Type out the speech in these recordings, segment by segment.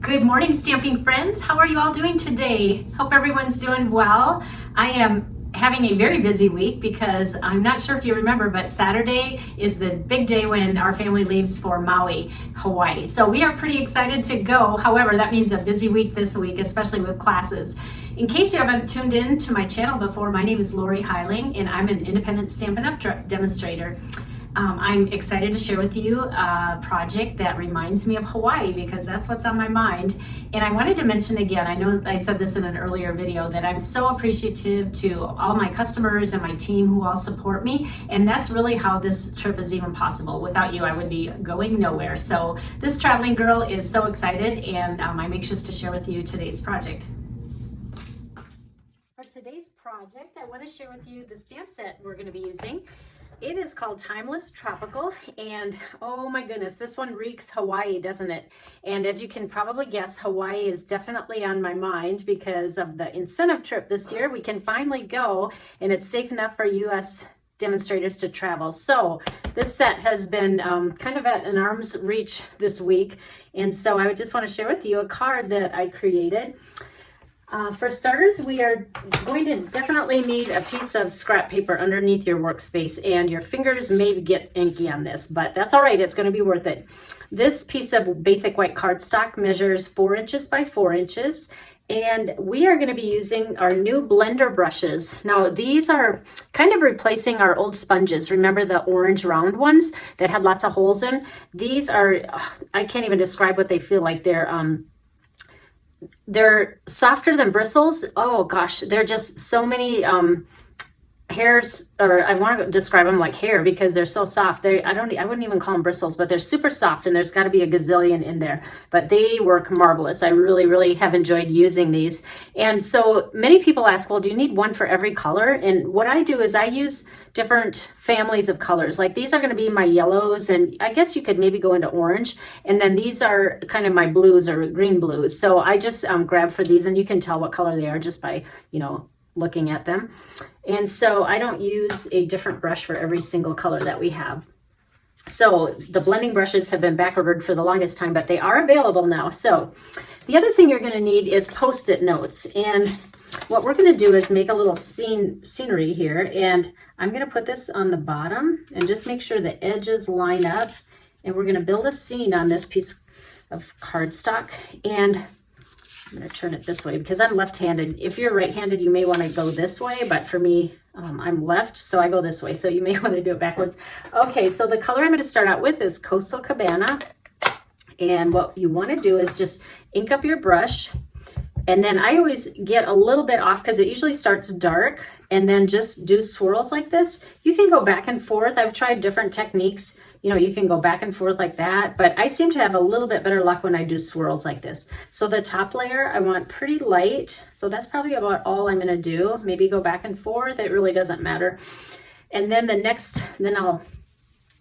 Good morning, stamping friends. How are you all doing today? Hope everyone's doing well. I am having a very busy week because I'm not sure if you remember, but Saturday is the big day when our family leaves for Maui, Hawaii. So we are pretty excited to go. However, that means a busy week this week, especially with classes. In case you haven't tuned in to my channel before, my name is Lorri Heiling and I'm an independent Stampin' Up! Demonstrator. I'm excited to share with you a project that reminds me of Hawaii because that's what's on my mind. And I wanted to mention again, I know I said this in an earlier video, that I'm so appreciative to all my customers and my team who all support me. And that's really how this trip is even possible. Without you, I would be going nowhere. So this traveling girl is so excited, and I'm anxious to share with you today's project. For today's project, I want to share with you the stamp set we're going to be using. It is called Timeless Tropical, and oh my goodness, this one reeks Hawaii, doesn't it? And as you can probably guess, Hawaii is definitely on my mind because of the incentive trip this year. We can finally go, and it's safe enough for U.S. demonstrators to travel. So this set has been kind of at an arm's reach this week, and so I just want to share with you a card that I created. For starters, we are going to definitely need a piece of scrap paper underneath your workspace, and your fingers may get inky on this, but that's all right. It's going to be worth it. This piece of basic white cardstock measures 4 inches by 4 inches, and we are going to be using our new blender brushes. Now, these are kind of replacing our old sponges. Remember the orange round ones that had lots of holes in? These are, I can't even describe what they feel like. They're softer than bristles. Oh gosh, they're just so many hairs, or I want to describe them like hair because they're so soft. I wouldn't even call them bristles, but they're super soft, and there's got to be a gazillion in there. But they work marvelous. I really have enjoyed using these. And so many people ask, well, do you need one for every color? And what I do is I use different families of colors. Like these are going to be my yellows, and I guess you could maybe go into orange. And then these are kind of my blues or green blues. So I just grab for these, and you can tell what color they are just by, looking at them. And so I don't use a different brush for every single color that we have. So the blending brushes have been back ordered for the longest time, but they are available now. So the other thing you're going to need is Post-it notes. And what we're going to do is make a little scenery here. And I'm going to put this on the bottom and just make sure the edges line up. And we're going to build a scene on this piece of cardstock. And I'm going to turn it this way because I'm left-handed. If you're right-handed, you may want to go this way, but for me, I'm left, so I go this way. So you may want to do it backwards. Okay, so the color I'm going to start out with is Coastal Cabana. And what you want to do is just ink up your brush. And then I always get a little bit off because it usually starts dark, and then just do swirls like this. You can go back and forth. I've tried different techniques. You can go back and forth like that, but I seem to have a little bit better luck when I do swirls like this. So the top layer I want pretty light. So that's probably about all I'm going to do. Maybe go back and forth. It really doesn't matter. And then then I'll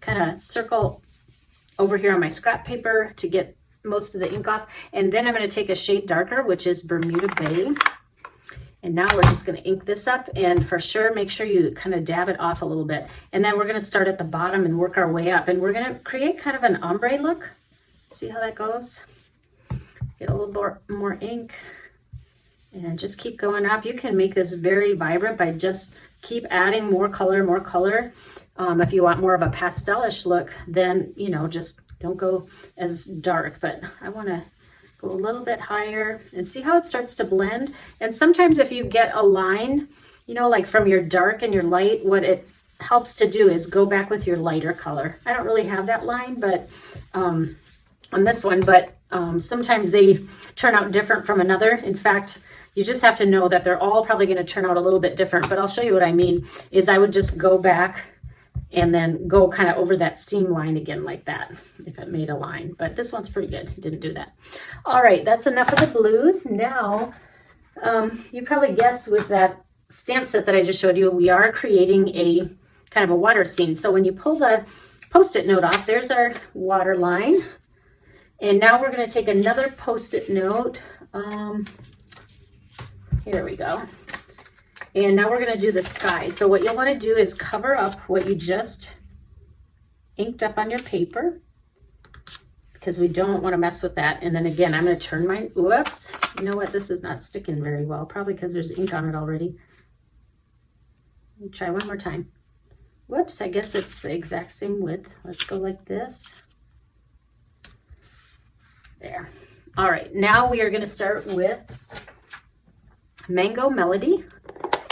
kind of circle over here on my scrap paper to get most of the ink off. And then I'm going to take a shade darker, which is Bermuda Bay. And now we're just going to ink this up, and for sure, make sure you kind of dab it off a little bit. And then we're going to start at the bottom and work our way up. And we're going to create kind of an ombre look. See how that goes? Get a little more ink and just keep going up. You can make this very vibrant by just keep adding more color, more color. If you want more of a pastelish look, then, just don't go as dark. But I want to go a little bit higher and see how it starts to blend. And sometimes if you get a line, like from your dark and your light, what it helps to do is go back with your lighter color. I don't really have that line, but on this one, but sometimes they turn out different from another. In fact, you just have to know that they're all probably going to turn out a little bit different, but I'll show you what I mean. Is I would just go back and then go kind of over that seam line again like that, if it made a line. But this one's pretty good. Didn't do that. All right, that's enough of the blues. Now, you probably guessed with that stamp set that I just showed you, we are creating a kind of a water scene. So when you pull the Post-it note off, there's our water line. And now we're going to take another Post-it note. Here we go. And now we're going to do the sky. So what you'll want to do is cover up what you just inked up on your paper. because we don't want to mess with that. And then again, I'm going to turn mine. Whoops. You know what? This is not sticking very well, probably because there's ink on it already. Let me try one more time. Whoops, I guess it's the exact same width. Let's go like this. There. All right, now we are going to start with Mango Melody.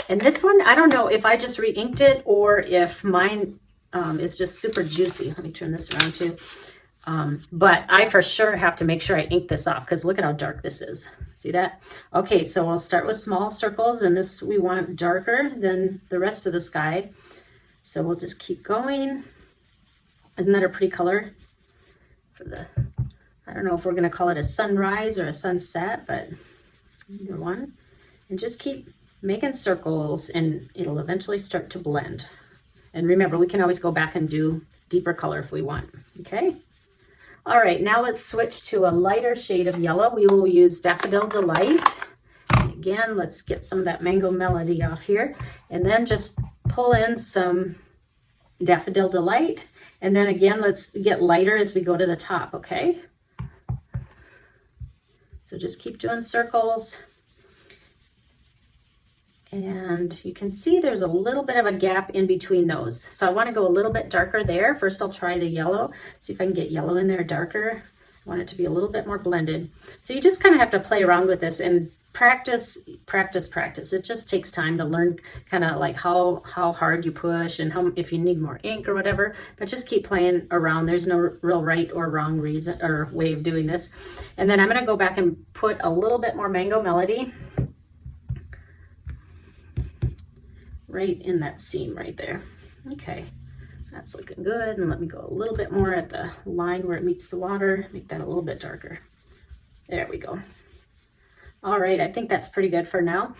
And this one, I don't know if I just re-inked it or if mine is just super juicy. Let me turn this around too. But I for sure have to make sure I ink this off because look at how dark this is. See that? Okay, so we'll start with small circles, and this we want darker than the rest of the sky. So we'll just keep going. Isn't that a pretty color? For the, I don't know if we're going to call it a sunrise or a sunset, but either one. And just keep making circles, and it'll eventually start to blend. And remember, we can always go back and do deeper color if we want. Okay? All right, now let's switch to a lighter shade of yellow. We will use Daffodil Delight. And again, let's get some of that Mango Melody off here. And then just pull in some Daffodil Delight. And then again, let's get lighter as we go to the top, okay? So just keep doing circles. And you can see there's a little bit of a gap in between those. So I want to go a little bit darker there. First, I'll try the yellow. See if I can get yellow in there darker. I want it to be a little bit more blended. So you just kind of have to play around with this and practice, practice, practice. It just takes time to learn kind of like how hard you push and how, if you need more ink or whatever, but just keep playing around. There's no real right or wrong reason or way of doing this. And then I'm going to go back and put a little bit more Mango Melody right in that seam right there. Okay, that's looking good. And let me go a little bit more at the line where it meets the water, make that a little bit darker. There we go. All right, I think that's pretty good for now.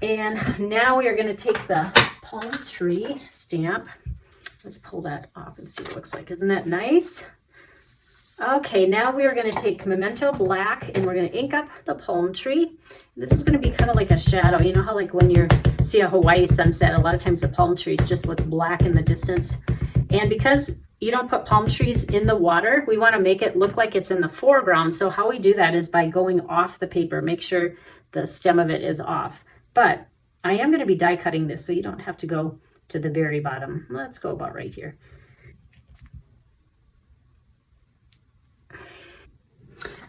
And now we are going to take the palm tree stamp. Let's pull that off and see what it looks like. Isn't that nice? Okay, now we are going to take Memento Black and we're going to ink up the palm tree. This is going to be kind of like a shadow. You know how like when you see a Hawaii sunset, a lot of times the palm trees just look black in the distance. And because you don't put palm trees in the water, we want to make it look like it's in the foreground. So how we do that is by going off the paper. Make sure the stem of it is off. But I am going to be die cutting this, so you don't have to go to the very bottom. Let's go about right here.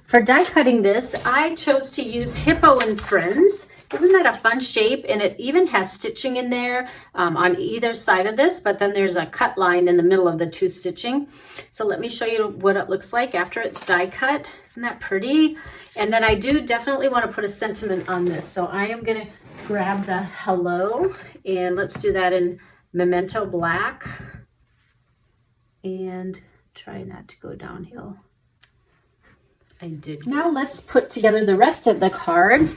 For die cutting this, I chose to use Hippo and Friends. Isn't that a fun shape? And it even has stitching in there on either side of this, but then there's a cut line in the middle of the two stitching. So let me show you what it looks like after it's die cut. Isn't that pretty? And then I do definitely want to put a sentiment on this. So I am going to grab the Hello, and let's do that in Memento Black. And try not to go downhill. I did. Now let's put together the rest of the card.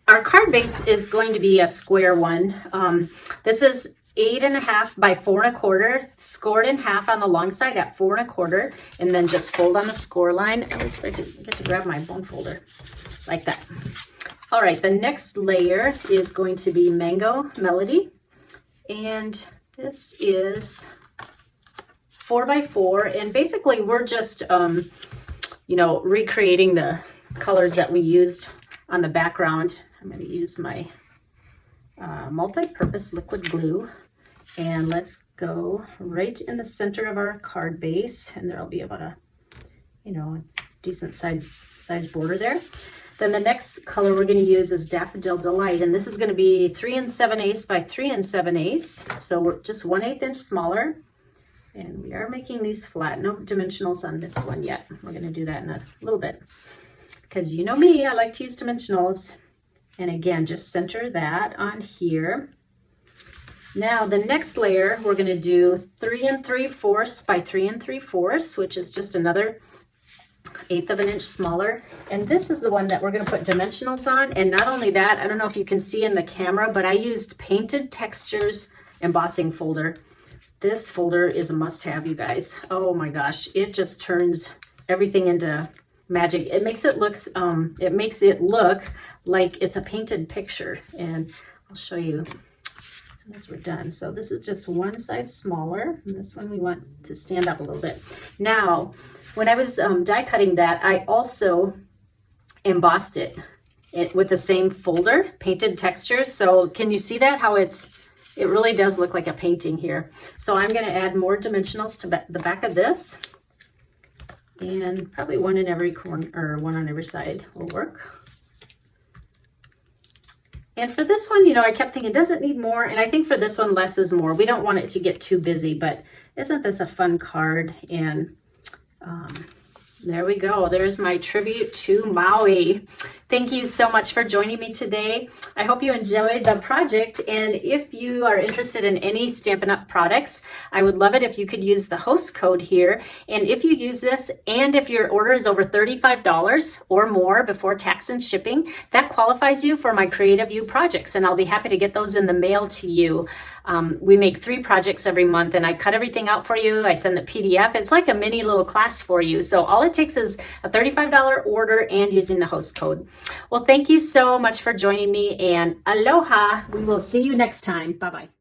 Our card base is going to be a square one. This is 8.5 by 4 1/4, scored in half on the long side at 4 1/4, and then just fold on the score line. I always forget to get to grab my bone folder like that. All right, the next layer is going to be Mango Melody, and this is 4 by 4, and basically we're just you know, recreating the colors that we used on the background. I'm going to use my multi-purpose liquid glue, and let's go right in the center of our card base, and there'll be about a, you know, decent size border there. Then the next color we're going to use is Daffodil Delight, and this is going to be 3 7/8 by 3 7/8, so we're just 1/8 inch smaller. And we are making these flat, no dimensionals on this one yet. We're going to do that in a little bit. Because you know me, I like to use dimensionals. And again, just center that on here. Now the next layer, we're going to do 3 3/4 by 3 3/4, which is just another 1/8 of an inch smaller. And this is the one that we're going to put dimensionals on. And not only that, I don't know if you can see in the camera, but I used Painted Textures embossing folder. This folder is a must-have, you guys. Oh my gosh, it just turns everything into magic. It makes it look like it's a painted picture, and I'll show you. as we're done. So this is just one size smaller, and this one we want to stand up a little bit. Now, when I was die cutting that, I also embossed it with the same folder, painted textures. So can you see that, how it really does look like a painting here. So I'm going to add more dimensionals to the back of this, and probably one in every corner, or one on every side will work. And for this one, you know, I kept thinking, does it need more? And I think for this one, less is more. We don't want it to get too busy, but isn't this a fun card? And there we go. There's my tribute to Maui. Thank you so much for joining me today. I hope you enjoyed the project. And if you are interested in any Stampin' Up! Products, I would love it if you could use the host code here. And if you use this, and if your order is over $35 or more before tax and shipping, that qualifies you for my Creative You projects. And I'll be happy to get those in the mail to you. We make 3 projects every month, and I cut everything out for you. I send the PDF. It's like a mini little class for you. So all it takes is a $35 order and using the host code. Well, thank you so much for joining me, and aloha. We will see you next time. Bye-bye.